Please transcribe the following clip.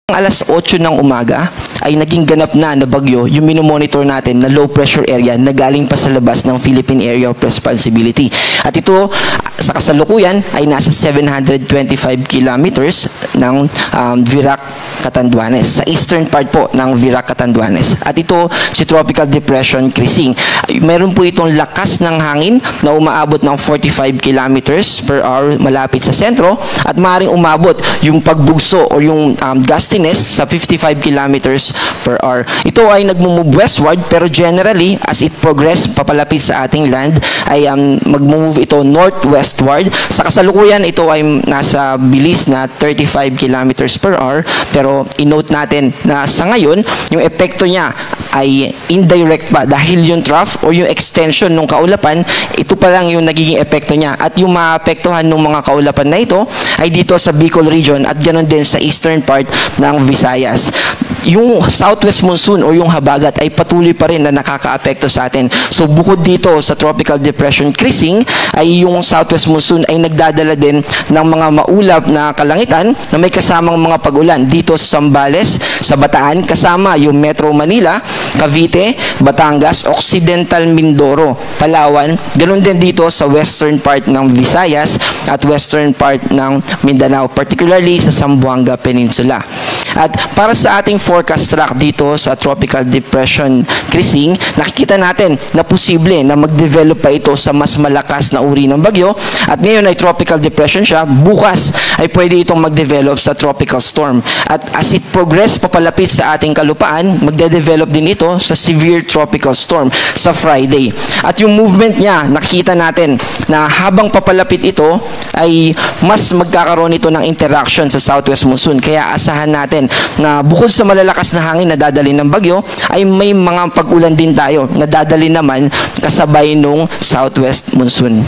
Alas 8 ng umaga ay naging ganap na bagyo yung minomonitor natin na low pressure area na galing pa sa labas ng Philippine Area of Responsibility. At ito sa kasalukuyan ay nasa 725 kilometers ng Virac, Catanduanes, sa eastern part po ng Virac, Catanduanes. At ito si Tropical Depression Crising. Meron po itong lakas ng hangin na umaabot ng 45 kilometers per hour malapit sa sentro at maaaring umabot yung pagbugso o yung gustiness sa 55 kilometers per hour. Ito ay nagmo-move westward pero generally as it progress papalapit sa ating land ay mag-move ito northwestward. Sa kasalukuyan ito ay nasa bilis na 35 kilometers per hour pero i-note natin na sa ngayon yung epekto niya ay indirect pa dahil yung trough o yung extension ng kaulapan, ito pa lang yung nagiging epekto niya. At yung maapektuhan ng mga kaulapan na ito ay dito sa Bicol region at ganoon din sa eastern part ng Visayas. Yung southwest monsoon o yung habagat ay patuloy pa rin na nakakaapekto sa atin. So bukod dito sa Tropical Depression Crising ay yung southwest monsoon ay nagdadala din ng mga maulap na kalangitan na may kasamang mga pag-ulan dito sa Zambales, sa Bataan, kasama yung Metro Manila, Cavite, Batangas, Occidental Mindoro, Palawan, ganoon din dito sa western part ng Visayas at western part ng Mindanao, particularly sa Zamboanga Peninsula. At para sa ating forecast track dito sa Tropical Depression Crising, nakikita natin na posible na mag-develop pa ito sa mas malakas na uri ng bagyo at ngayon ay Tropical Depression siya, bukas ay pwede itong mag-develop sa Tropical Storm. At as it progress papalapit sa ating kalupaan, magde-develop din ito sa Severe Tropical Storm sa Friday. At yung movement niya, nakikita natin na habang papalapit ito ay mas magkakaroon ito ng interaction sa Southwest Monsoon. Kaya asahan natin na bukod sa malalakas na hangin na dadali ng bagyo, ay may mga pag-ulan din tayo na dadali naman kasabay nung Southwest Monsoon.